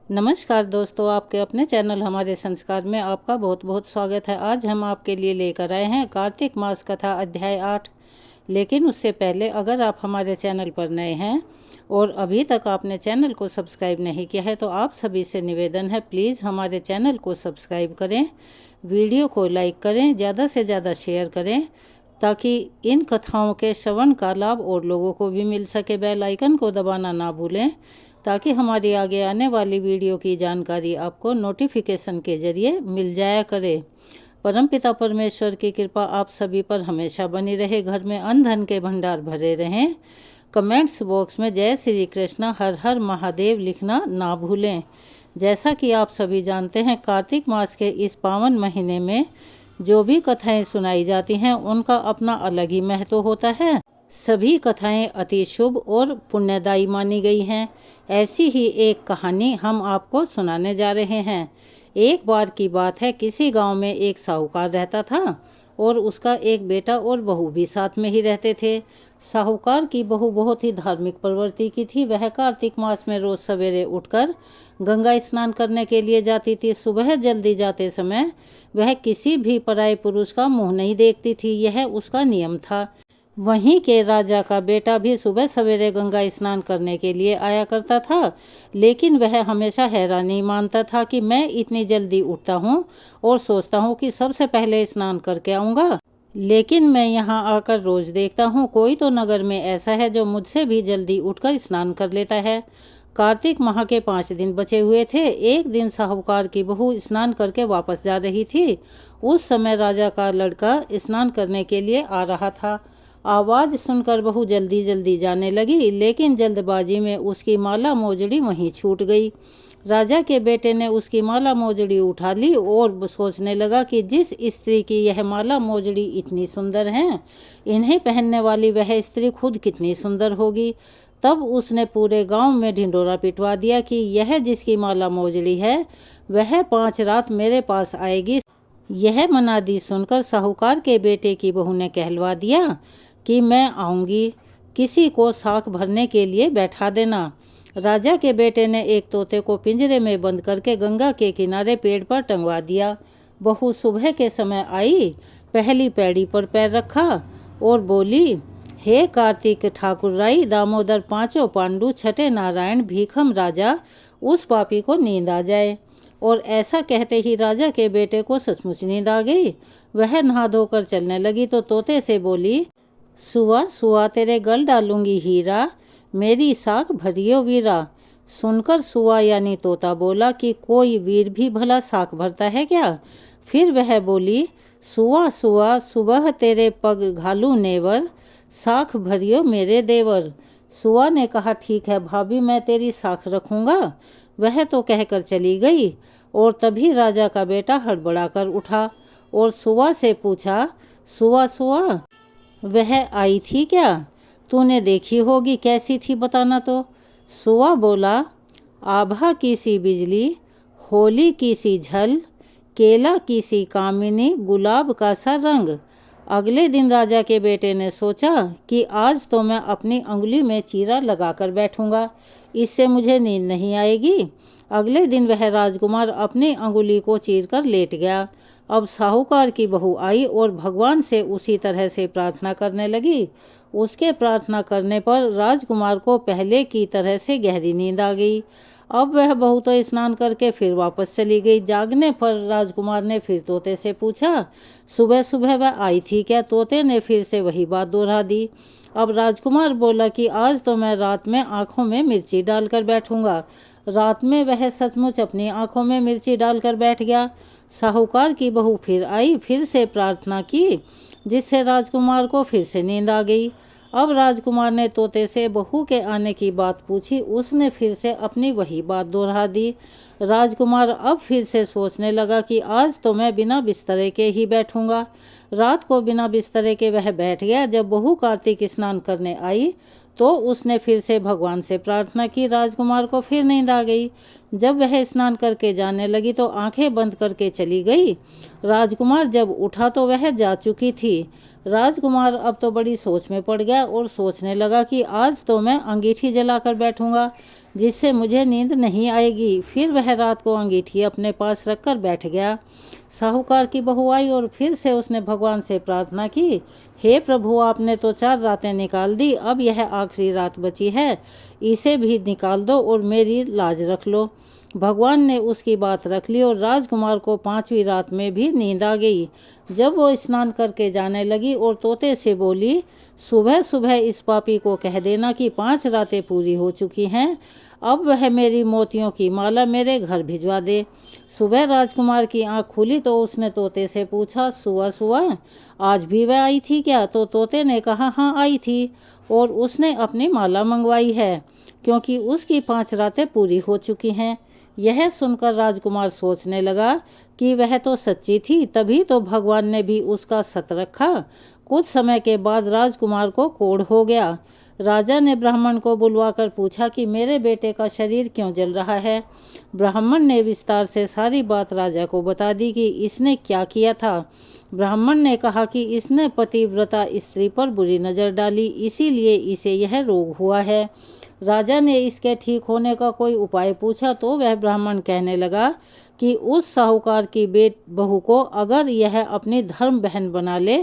नमस्कार दोस्तों, आपके अपने चैनल हमारे संस्कार में आपका बहुत बहुत स्वागत है। आज हम आपके लिए लेकर आए हैं कार्तिक मास कथा अध्याय 8। लेकिन उससे पहले अगर आप हमारे चैनल पर नए हैं और अभी तक आपने चैनल को सब्सक्राइब नहीं किया है तो आप सभी से निवेदन है, प्लीज़ हमारे चैनल को सब्सक्राइब करें, वीडियो को लाइक करें, ज़्यादा से ज़्यादा शेयर करें ताकि इन कथाओं के श्रवण का लाभ और लोगों को भी मिल सके। बेल आइकन को दबाना ना भूलें ताकि हमारी आगे आने वाली वीडियो की जानकारी आपको नोटिफिकेशन के जरिए मिल जाया करे। परमपिता परमेश्वर की कृपा आप सभी पर हमेशा बनी रहे, घर में अन्न धन के भंडार भरे रहें। कमेंट्स बॉक्स में जय श्री कृष्ण हर हर महादेव लिखना ना भूलें। जैसा कि आप सभी जानते हैं, कार्तिक मास के इस पावन महीने में जो भी कथाएं सुनाई जाती हैं उनका अपना अलग ही महत्व होता है। सभी कथाएं अति शुभ और पुण्यदायी मानी गई हैं। ऐसी ही एक कहानी हम आपको सुनाने जा रहे हैं। एक बार की बात है, किसी गांव में एक साहूकार रहता था और उसका एक बेटा और बहू भी साथ में ही रहते थे। साहूकार की बहू बहुत ही धार्मिक प्रवृत्ति की थी। वह कार्तिक मास में रोज सवेरे उठकर गंगा स्नान करने के लिए जाती थी। सुबह जल्दी जाते समय वह किसी भी पराये पुरुष का मुंह नहीं देखती थी, यह उसका नियम था। वहीं के राजा का बेटा भी सुबह सवेरे गंगा स्नान करने के लिए आया करता था, लेकिन वह हमेशा हैरानी मानता था कि मैं इतनी जल्दी उठता हूँ और सोचता हूँ कि सबसे पहले स्नान करके आऊँगा, लेकिन मैं यहाँ आकर रोज देखता हूँ कोई तो नगर में ऐसा है जो मुझसे भी जल्दी उठकर स्नान कर लेता है। कार्तिक माह के 5 दिन बचे हुए थे। एक दिन साहूकार की बहू स्नान करके वापस जा रही थी। उस समय राजा का लड़का स्नान करने के लिए आ रहा था। आवाज़ सुनकर बहू जल्दी जल्दी जाने लगी, लेकिन जल्दबाजी में उसकी माला मोजड़ी वहीं छूट गई। राजा के बेटे ने उसकी माला मोजड़ी उठा ली और सोचने लगा कि जिस स्त्री की यह माला मोजड़ी इतनी सुंदर है, इन्हें पहनने वाली वह स्त्री खुद कितनी सुंदर होगी। तब उसने पूरे गांव में ढिंढोरा पिटवा दिया कि यह जिसकी माला मोजड़ी है वह 5 रात मेरे पास आएगी। यह मनादी सुनकर साहूकार के बेटे की बहू ने कहलवा दिया कि मैं आऊँगी, किसी को साख भरने के लिए बैठा देना। राजा के बेटे ने एक तोते को पिंजरे में बंद करके गंगा के किनारे पेड़ पर टंगवा दिया। बहू सुबह के समय आई, पहली पैड़ी पर पैर रखा और बोली, हे कार्तिक ठाकुर राई, दामोदर, पांचों पांडु, छठे नारायण, भीखम राजा, उस पापी को नींद आ जाए। और ऐसा कहते ही राजा के बेटे को सचमुच नींद आ गई। वह नहा धोकर चलने लगी तो तोते से बोली, सुआ सुआ तेरे गल डालूंगी हीरा, मेरी साख भरियो वीरा। सुनकर सुआ यानी तोता बोला कि कोई वीर भी भला साख भरता है क्या? फिर वह बोली, सुआ सुआ सुबह तेरे पग घालू नेवर, साख भरियो मेरे देवर। सुआ ने कहा, ठीक है भाभी, मैं तेरी साख रखूंगा। वह तो कहकर चली गई और तभी राजा का बेटा हड़बड़ाकर उठा और सुआ से पूछा, सुआ सुआ वह आई थी क्या? तूने देखी होगी, कैसी थी बताना तो। सुआ बोला, आभा की सी बिजली, होली की सी झल, केला की सी कामिनी, गुलाब का सा रंग। अगले दिन राजा के बेटे ने सोचा कि आज तो मैं अपनी अंगुली में चीरा लगाकर बैठूंगा, इससे मुझे नींद नहीं आएगी। अगले दिन वह राजकुमार अपनी अंगुली को चीरकर लेट गया। अब साहूकार की बहू आई और भगवान से उसी तरह से प्रार्थना करने लगी। उसके प्रार्थना करने पर राजकुमार को पहले की तरह से गहरी नींद आ गई। अब वह बहू तो स्नान करके फिर वापस चली गई। जागने पर राजकुमार ने फिर तोते से पूछा, सुबह सुबह वह आई थी क्या? तोते ने फिर से वही बात दोहरा दी। अब राजकुमार बोला कि आज तो मैं रात में आँखों में मिर्ची डालकर बैठूंगा। रात में वह सचमुच अपनी आँखों में मिर्ची डालकर बैठ गया। साहूकार की बहू फिर आई, फिर से प्रार्थना की, जिससे राजकुमार को फिर से नींद आ गई। अब राजकुमार ने तोते से बहू के आने की बात पूछी। उसने फिर से अपनी वही बात दोहरा दी। राजकुमार अब फिर से सोचने लगा कि आज तो मैं बिना बिस्तरे के ही बैठूंगा। रात को बिना बिस्तरे के वह बैठ गया। जब बहू कार्तिक स्नान करने आई तो उसने फिर से भगवान से प्रार्थना की। राजकुमार को फिर नींद आ गई। जब वह स्नान करके जाने लगी तो आंखें बंद करके चली गई। राजकुमार जब उठा तो वह जा चुकी थी। राजकुमार अब तो बड़ी सोच में पड़ गया और सोचने लगा कि आज तो मैं अंगीठी जलाकर बैठूंगा। जिससे मुझे नींद नहीं आएगी। फिर वह रात को अंगीठी अपने पास रखकर बैठ गया। साहूकार की बहू आई और फिर से उसने भगवान से प्रार्थना की, हे प्रभु, आपने तो 4 रातें निकाल दी, अब यह आखिरी रात बची है, इसे भी निकाल दो और मेरी लाज रख लो। भगवान ने उसकी बात रख ली और राजकुमार को 5वीं रात में भी नींद आ गई। जब वो स्नान करके जाने लगी और तोते से बोली, सुबह सुबह इस पापी को कह देना कि 5 रातें पूरी हो चुकी हैं, अब वह मेरी मोतियों की माला मेरे घर भिजवा दे। सुबह राजकुमार की आंख खुली तो उसने तोते से पूछा, सुबह सुबह आज भी वह आई थी क्या? तो तोते ने कहा, हाँ आई थी, और उसने अपनी माला मंगवाई है क्योंकि उसकी 5 रातें पूरी हो चुकी हैं। यह सुनकर राजकुमार सोचने लगा कि वह तो सच्ची थी, तभी तो भगवान ने भी उसका सत रखा। कुछ समय के बाद राजकुमार को कोढ़ हो गया। राजा ने ब्राह्मण को बुलवाकर पूछा कि मेरे बेटे का शरीर क्यों जल रहा है। ब्राह्मण ने विस्तार से सारी बात राजा को बता दी कि इसने क्या किया था। ब्राह्मण ने कहा कि इसने पतिव्रता स्त्री पर बुरी नज़र डाली, इसीलिए इसे यह रोग हुआ है। राजा ने इसके ठीक होने का कोई उपाय पूछा तो वह ब्राह्मण कहने लगा कि उस साहूकार की बहू को अगर यह अपनी धर्म बहन बना ले,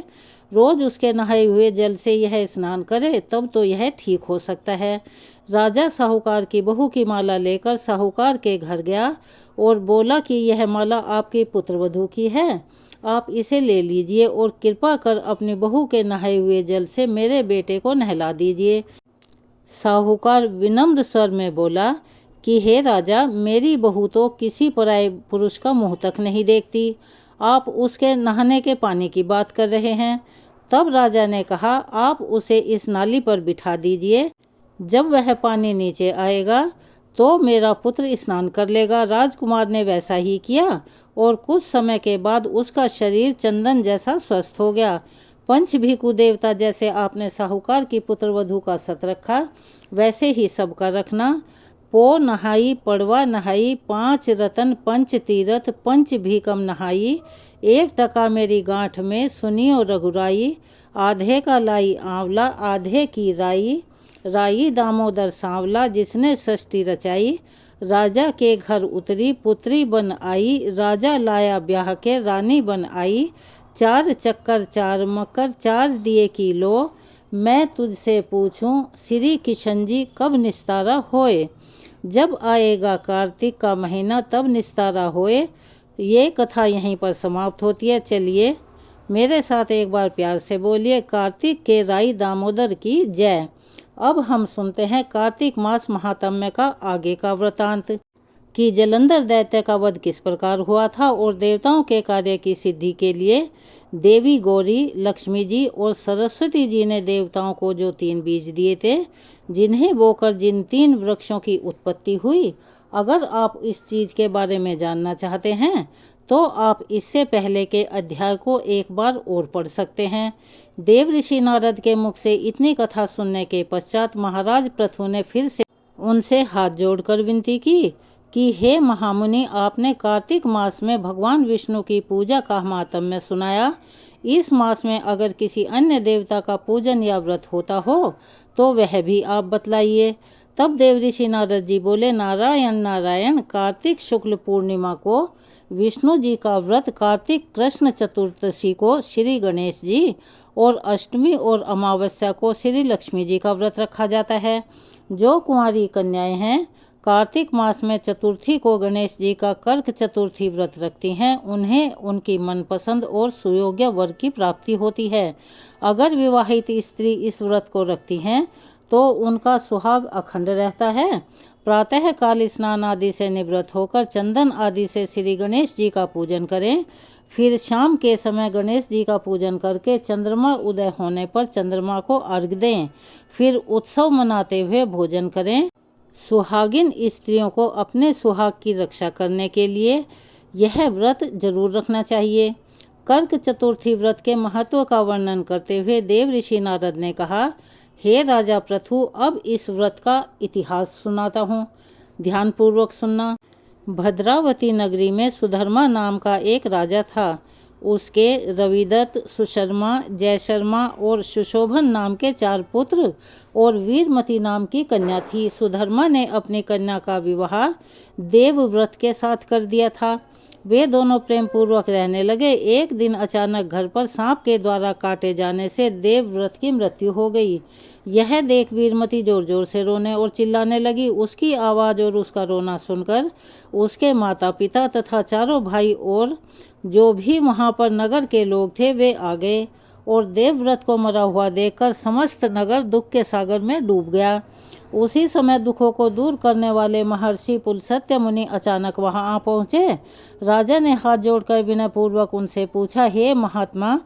रोज उसके नहाए हुए जल से यह स्नान करे, तब तो यह ठीक हो सकता है। राजा साहूकार की बहू की माला लेकर साहूकार के घर गया और बोला कि यह माला आपकी पुत्रवधू की है, आप इसे ले लीजिए और कृपा कर अपनी बहू के नहाए हुए जल से मेरे बेटे को नहला दीजिए। साहूकार विनम्र स्वर में बोला कि हे राजा, मेरी बहू तो किसी पराये पुरुष का मुंह तक नहीं देखती, आप उसके नहाने के पानी की बात कर रहे हैं। तब राजा ने कहा, आप उसे इस नाली पर बिठा दीजिए, जब वह पानी नीचे आएगा तो मेरा पुत्र स्नान कर लेगा। राजकुमार ने वैसा ही किया और कुछ समय के बाद उसका शरीर चंदन जैसा स्वस्थ हो गया। पंचभीकु देवता जैसे आपने साहूकार की पुत्रवधू का सत रखा, वैसे ही सबका रखना। पो नहाई, पड़वा नहाई, 5 रतन, 5 तीरथ, 5 भीकम नहाई, 1 टका मेरी गांठ में सुनियो रघुराई, आधे का लाई आंवला, आधे की राई, राई दामोदर सांवला, जिसने षष्ठी रचाई। राजा के घर उतरी, पुत्री बन आई, राजा लाया ब्याह के, रानी बन आई। 4 चक्कर 4 मकर, 4 दिए की लो, मैं तुझसे पूछूं श्री किशन जी कब निस्तारा होए। जब आएगा कार्तिक का महीना तब निस्तारा होए। ये कथा यहीं पर समाप्त होती है। चलिए मेरे साथ एक बार प्यार से बोलिए, कार्तिक के राई दामोदर की जय। अब हम सुनते हैं कार्तिक मास महात्म्य का आगे का वृतांत कि जलंधर दैत्य का वध किस प्रकार हुआ था और देवताओं के कार्य की सिद्धि के लिए देवी गौरी, लक्ष्मी जी और सरस्वती जी ने देवताओं को जो 3 बीज दिए थे, जिन्हें बोकर जिन 3 वृक्षों की उत्पत्ति हुई। अगर आप इस चीज़ के बारे में जानना चाहते हैं तो आप इससे पहले के अध्याय को एक बार और पढ़ सकते हैं। देव ऋषि नारद के मुख से इतनी कथा सुनने के पश्चात महाराज पृथु ने फिर से उनसे हाथ जोड़कर विनती की कि हे महामुनि, आपने कार्तिक मास में भगवान विष्णु की पूजा का महात्म्य सुनाया। इस मास में अगर किसी अन्य देवता का पूजन या व्रत होता हो तो वह भी आप बतलाइए। तब देव ऋषि नारद जी बोले, नारायण नारायण, कार्तिक शुक्ल पूर्णिमा को विष्णु जी का व्रत, कार्तिक कृष्ण चतुर्दशी को श्री गणेश जी और अष्टमी और अमावस्या को श्री लक्ष्मी जी का व्रत रखा जाता है। जो कुंवारी कन्याएं हैं कार्तिक मास में चतुर्थी को गणेश जी का कर्क चतुर्थी व्रत रखती हैं, उन्हें उनकी मनपसंद और सुयोग्य वर की प्राप्ति होती है। अगर विवाहित स्त्री इस व्रत को रखती हैं तो उनका सुहाग अखंड रहता है। प्रातः काल स्नान आदि से निवृत्त होकर चंदन आदि से श्री गणेश जी का पूजन करें। फिर शाम के समय गणेश जी का पूजन करके चंद्रमा उदय होने पर चंद्रमा को अर्घ्य दें। फिर उत्सव मनाते हुए भोजन करें। सुहागिन स्त्रियों को अपने सुहाग की रक्षा करने के लिए यह व्रत जरूर रखना चाहिए। कर्क चतुर्थी व्रत के महत्व का वर्णन करते हुए देव ऋषि नारद ने कहा, हे राजा पृथु, अब इस व्रत का इतिहास सुनाता हूँ, ध्यानपूर्वक सुनना। भद्रावती नगरी में सुधर्मा नाम का एक राजा था। उसके रविदत्त, सुशर्मा, जयशर्मा और सुशोभन नाम के 4 पुत्र और वीरमती नाम की कन्या थी। सुधर्मा ने अपनी कन्या का विवाह देवव्रत के साथ कर दिया था। वे दोनों प्रेम पूर्वक रहने लगे। एक दिन अचानक घर पर सांप के द्वारा काटे जाने से देवव्रत की मृत्यु हो गई। यह देख वीरमती जोर जोर से रोने और चिल्लाने लगी। उसकी आवाज़ और उसका रोना सुनकर उसके माता पिता तथा चारों भाई और जो भी वहाँ पर नगर के लोग थे वे आ गए और देवव्रत को मरा हुआ देखकर समस्त नगर दुख के सागर में डूब गया। उसी समय दुखों को दूर करने वाले महर्षि पुलस्त्य मुनि अचानक वहां आ पहुंचे। राजा ने हाथ जोड़कर विनयपूर्वक उनसे पूछा, हे महात्मा,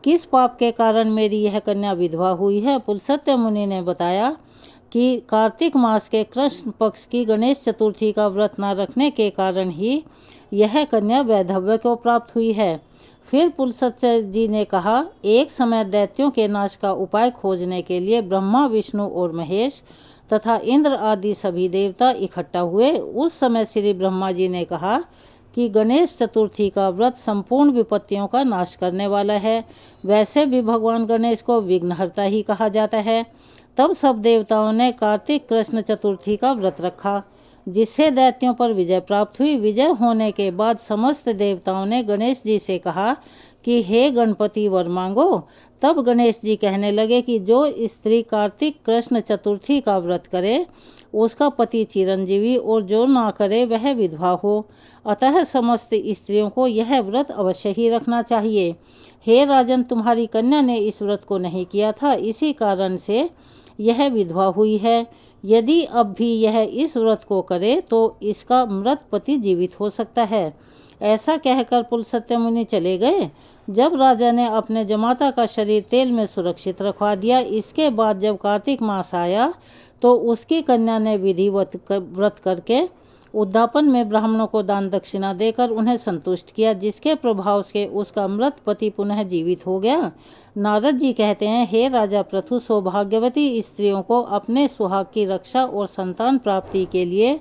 किस पाप के कारण मेरी यह कन्या विधवा हुई है? पुलस्त्य मुनि ने बताया कि कार्तिक मास के कृष्ण पक्ष की गणेश चतुर्थी का व्रत न रखने के कारण ही यह कन्या वैधव्य को प्राप्त हुई है। फिर पुलस्त्य जी ने कहा, एक समय दैत्यों के नाश का उपाय खोजने के लिए ब्रह्मा, विष्णु और महेश तथा इंद्र आदि सभी देवता इकट्ठा हुए। उस समय श्री ब्रह्मा जी ने कहा कि गणेश चतुर्थी का व्रत संपूर्ण विपत्तियों का नाश करने वाला है। वैसे भी भगवान गणेश को विघ्नहर्ता ही कहा जाता है। तब सब देवताओं ने कार्तिक कृष्ण चतुर्थी का व्रत रखा, जिससे दैत्यों पर विजय प्राप्त हुई। विजय होने के बाद समस्त देवताओं ने गणेश जी से कहा कि हे गणपति, वर मांगो। तब गणेश जी कहने लगे कि जो स्त्री कार्तिक कृष्ण चतुर्थी का व्रत करे उसका पति चिरंजीवी और जो ना करे वह विधवा हो। अतः समस्त स्त्रियों को यह व्रत अवश्य ही रखना चाहिए। हे राजन, तुम्हारी कन्या ने इस व्रत को नहीं किया था, इसी कारण से यह विधवा हुई है। यदि अब भी यह इस व्रत को करे तो इसका मृत पति जीवित हो सकता है। ऐसा कहकर पुलस्त्य मुनि चले गए। जब राजा ने अपने जमाता का शरीर तेल में सुरक्षित रखवा दिया, इसके बाद जब कार्तिक मास आया तो उसकी कन्या ने विधिवत व्रत करके उद्यापन में ब्राह्मणों को दान दक्षिणा देकर उन्हें संतुष्ट किया, जिसके प्रभाव से उसका मृत पति पुनः जीवित हो गया। नारद जी कहते हैं, हे राजा पृथु, सौभाग्यवती स्त्रियों को अपने सुहाग की रक्षा और संतान प्राप्ति के लिए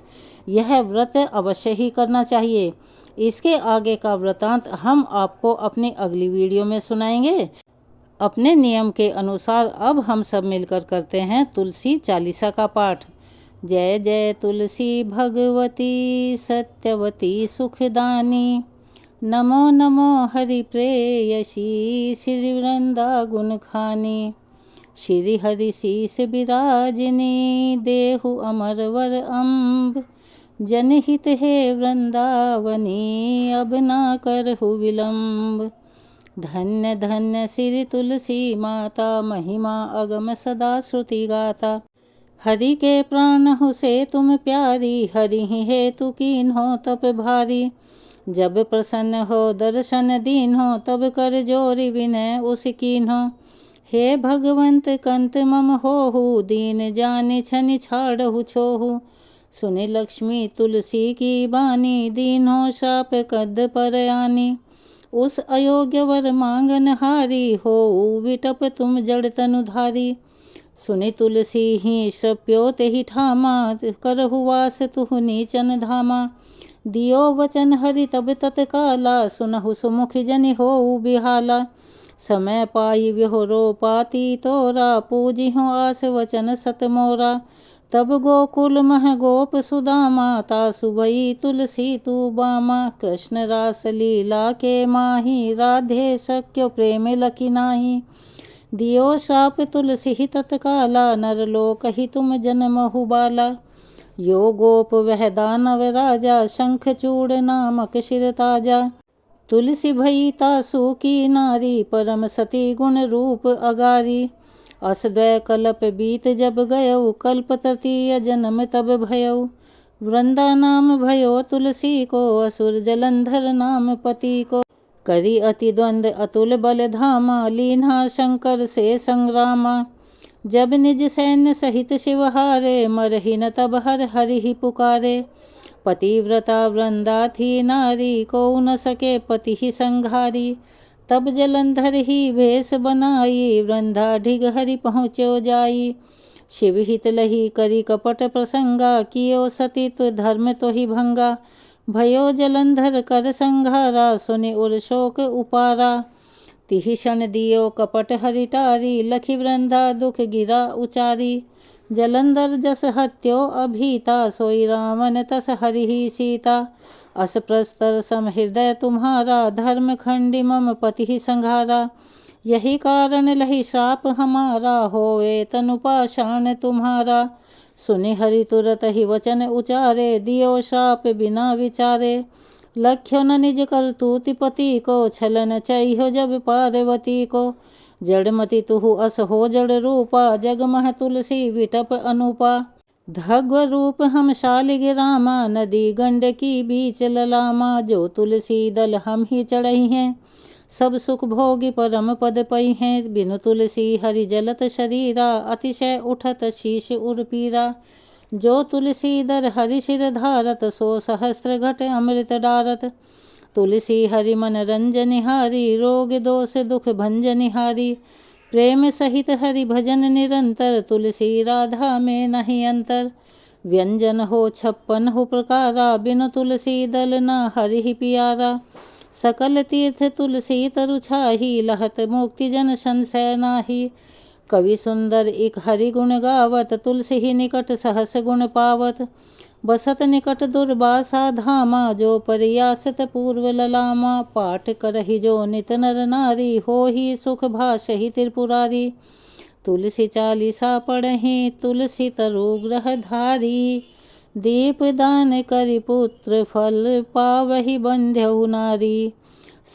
यह व्रत अवश्य ही करना चाहिए। इसके आगे का वृतांत हम आपको अपनी अगली वीडियो में सुनाएंगे। अपने नियम के अनुसार अब हम सब मिलकर करते हैं तुलसी चालीसा का पाठ। जय जय तुलसी भगवती सत्यवती सुखदानी, नमो नमो हरि प्रेयसी श्री वृंदा गुण खानी। श्री हरि शीस विराजिनी देहु अमर वर अम्ब, जनहित है वृंदावनी अब ना करहु विलंब। धन्य धन्य श्री तुलसी माता, महिमा अगम सदा श्रुति गाता। हरि के प्राण हो से तुम प्यारी, हरि ही हेतु कीन हो तप भारी। जब प्रसन्न हो दर्शन दीन हो, तब कर जोरी विनय उस कीन हो। हे भगवंत कंत मम होहु, दीन जानि छनि छाड़हु छोहु। सुनि लक्ष्मी तुलसी की बानी, दीन हो श्राप कद पर आनी। उस अयोग्य वर मांगन हारी, हो विटप तुम जड़ तनुधारी। सुनि तुलसी ही श्रप्योत ही ठामा, करहु वास तुहु नीचन धामा। दियो वचन हरि तब तत्काला, सुनहु सुमुख जनि होउ बिहाला। समय पाई व्योरो पाती तोरा, पूजी हो आस वचन सत मोरा। तब गोकुल मह गोप सुदामा, तासु भई तुलसी तू बामा। कृष्ण रास लीला के माही, राधे सक्यो प्रेम लखी नाही। दियो श्राप तुलसी ही तत्काला, नरलोक ही तुम जन्महु बाला। यो गोप वह दानव राजा, शंख चूड़ नामक शिर ताजा। तुलसी भई तासु की नारी, परम सती गुण रूप अगारी। असद्वय कल्प बीत जब गयौ, कल्प तृतीय जन्म तब भयौ। वृंदा नाम भयो तुलसी को, असुर जलंधर नाम पति को। करी अति द्वंद अतुल बल धामा, लीन्हा शंकर से संग्रामा। जब निज सैन्य सहित शिव हारे, मरहि न तब हर हरि ही पुकारे। पतिव्रता वृंदा थी नारी, को न सके पति ही संघारी। तब जलंधर ही भेष बनाई, वृंदा ढिग हरि पहुँचो जाई। शिव हित लही करी कपट प्रसंगा, कियो सतीत्व धर्म तो ही भंगा। भयो जलंधर कर संघारा, सुनि उर शोक उपारा। तिहि क्षण दियो कपट हरिटारी, लखि वृंदा दुख गिरा उचारी। जलंधर जस हत्यो अभीता, सोई रामन तस हरिहि सीता। अस प्रस्तर सम हृदय तुम्हारा, धर्म खंडी मम पति संघारा। यही कारण लही श्राप हमारा, होवे तनु पाषाण तुम्हारा। सुनि हरि तुरत ही वचन उचारे, दियो श्राप बिना विचारे। लख्यो न निज करतूति पति को, छलन चाहियो जब पार्वती को। जड़मति तुहु अस हो जड़ रूपा, जगमह तुलसी विटप अनुपा। धग्व रूप हम शालिग रामा, नदी गंडकी बीच ललामा। जो तुलसी दल हम ही चढ़ई हैं, सब सुख भोगी परम पद पई हैं। बिनु तुलसी हरि जलत शरीरा, अतिशय उठत शीश उर्पीरा। जो तुलसी दर हरि शिर धारत, सो सहस्त्र घट अमृत डारत। तुलसी हरि मन रंजनिहारी, रोग दोष दुख भंजनिहारी। प्रेम सहित हरि भजन निरंतर, तुलसी राधा में नहीं अंतर। व्यंजन हो 56 प्रकारा, बिनु तुलसी दल न हरि ही पियारा। सकल तीर्थ तुलसी तरु छाही, लहत मुक्ति जन संशय नाही। कवि सुंदर इक हरि गुण गावत, तुलसी ही निकट सहस गुण पावत। बसत निकट दुर्वासा धामा, जो परियासत पूर्व ललामा। पाठ करहि जो नित नर नारी, हो ही सुख भाषहि त्रिपुरारी। तुलसी चालीसा पढ़हि, तुलसी तरु ग्रह धारी। दीप दान करि पुत्र, फल पावहि बंध्यउ नारी।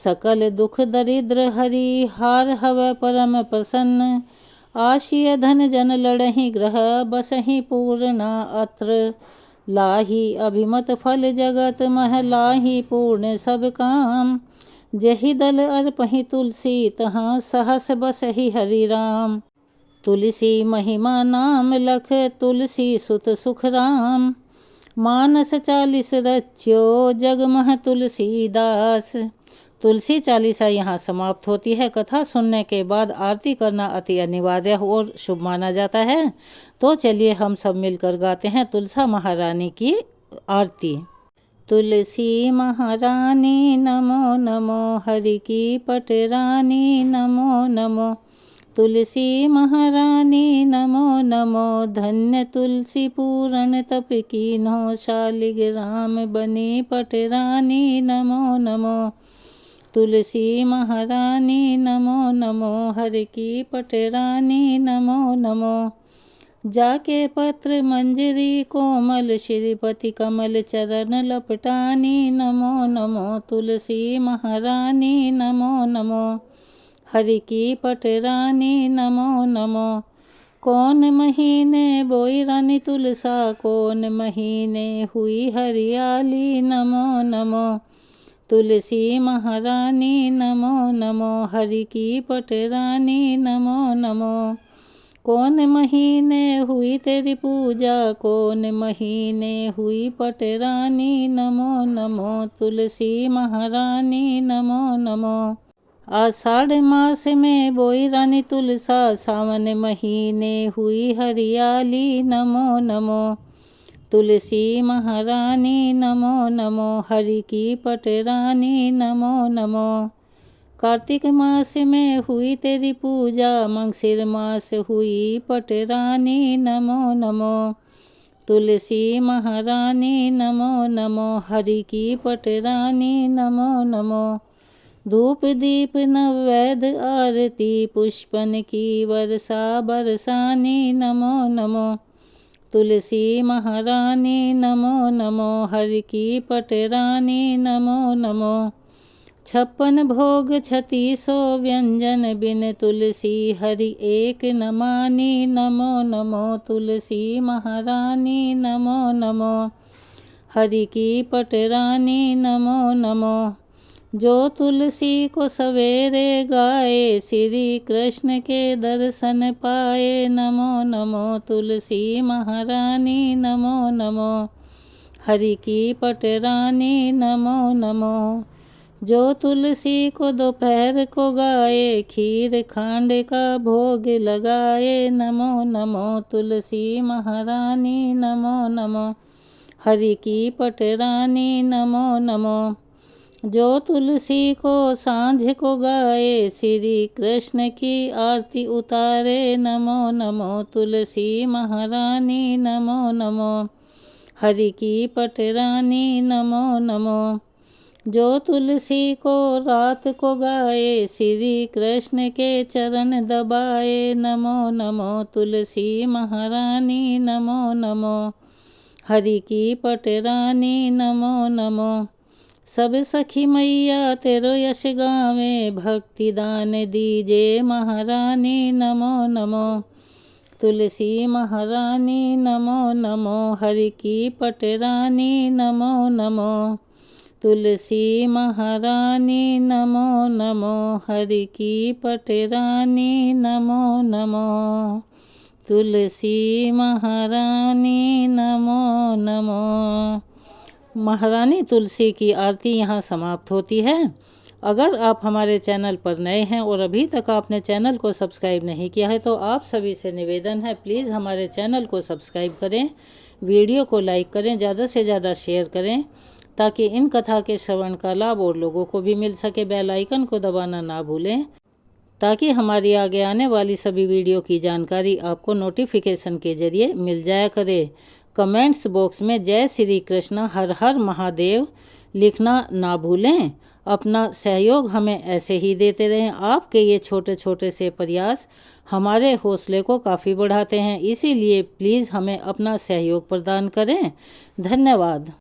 सकल दुख दरिद्र हरि, हार हवै परम प्रसन्न। आशिय धन जन लड़हि ग्रह, बसहि पूर्णा अत्र। लाही अभिमत फल जगत मह, लाही पूर्ण सब काम। जहि दल अर्पहि तुलसी, तहाँ सहस बसहि हरि राम। तुलसी महिमा नाम लख, तुलसी सुत सुख राम। मानस 40 रच्यो, जगमह तुलसीदास। तुलसी चालीसा यहाँ समाप्त होती है। कथा सुनने के बाद आरती करना अति अनिवार्य और शुभ माना जाता है। तो चलिए हम सब मिलकर गाते हैं तुलसा महारानी की आरती। तुलसी महारानी नमो नमो, हरि की पटरानी नमो नमो। तुलसी महारानी नमो नमो, धन्य तुलसी पूरन तप कीन्हो। शालिग राम बनी पटरानी नमो नमो। तुलसी महारानी नमो नमो, हरि की पटरानी नमो नमो। जाके पत्र मंजरी कोमल, श्रीपति कमल चरण लपटानी नमो नमो। तुलसी महारानी नमो नमो, हरि की पटरानी नमो नमो। कौन महीने बोई रानी तुलसा, कौन महीने हुई हरियाली नमो नमो। तुलसी महारानी नमो नमो, हरि की पटरानी नमो नमो। कौन महीने हुई तेरी पूजा, कौन महीने हुई पटरानी नमो नमो। तुलसी महारानी नमो नमो। आषाढ़ मास में बोई रानी तुलसा, सावन महीने हुई हरियाली नमो नमो। तुलसी महारानी नमो नमो, हरि की पटरानी नमो नमो। कार्तिक मास में हुई तेरी पूजा, मंगसिर मास हुई पटरानी नमो नमो। तुलसी महारानी नमो नमो, हरि की पटरानी नमो नमो। धूप दीप नवैद्य आरती, पुष्पन की वर्षा बरसानी नमो नमो। तुलसी महारानी नमो नमो, हरि की पटरानी नमो नमो। 56 भोग 3600 व्यंजन, बिन तुलसी हरि एक न मानी नमो नमो। तुलसी महारानी नमो नमो, हरि की पटरानी नमो नमो। जो तुलसी को सवेरे गाए, श्री कृष्ण के दर्शन पाए नमो नमो। तुलसी महारानी नमो नमो, हरि की पटरानी नमो नमो। जो तुलसी को दोपहर को गाए, खीर खांड का भोग लगाए नमो नमो। तुलसी महारानी नमो नमो, हरि की पटरानी नमो नमो। जो तुलसी को सांझ को गाए, श्री कृष्ण की आरती उतारे, नमो नमो तुलसी महारानी नमो नमो। हरि की पटरानी नमो नमो। जो तुलसी को रात को गाए, श्री कृष्ण के चरण दबाए, नमो नमो तुलसी महारानी नमो नमो। हरि की पटरानी नमो नमो। सब सखी मैया तेरो यश गावे, भक्ति दान दीजे महारानी नमो नमो। तुलसी महारानी नमो नमो। हरि की पटरानी नमो नमो। तुलसी महारानी नमो नमो। हरि की पटरानी नमो नमो। तुलसी महारानी नमो नमो। महारानी तुलसी की आरती यहाँ समाप्त होती है। अगर आप हमारे चैनल पर नए हैं और अभी तक आपने चैनल को सब्सक्राइब नहीं किया है तो आप सभी से निवेदन है, प्लीज़ हमारे चैनल को सब्सक्राइब करें, वीडियो को लाइक करें, ज़्यादा से ज़्यादा शेयर करें ताकि इन कथा के श्रवण का लाभ और लोगों को भी मिल सके। बेल आइकन को दबाना ना भूलें ताकि हमारी आगे आने वाली सभी वीडियो की जानकारी आपको नोटिफिकेशन के जरिए मिल जाया करे। कमेंट्स बॉक्स में जय श्री कृष्ण हर हर महादेव लिखना ना भूलें। अपना सहयोग हमें ऐसे ही देते रहें। आपके ये छोटे छोटे से प्रयास हमारे हौसले को काफ़ी बढ़ाते हैं, इसीलिए प्लीज़ हमें अपना सहयोग प्रदान करें। धन्यवाद।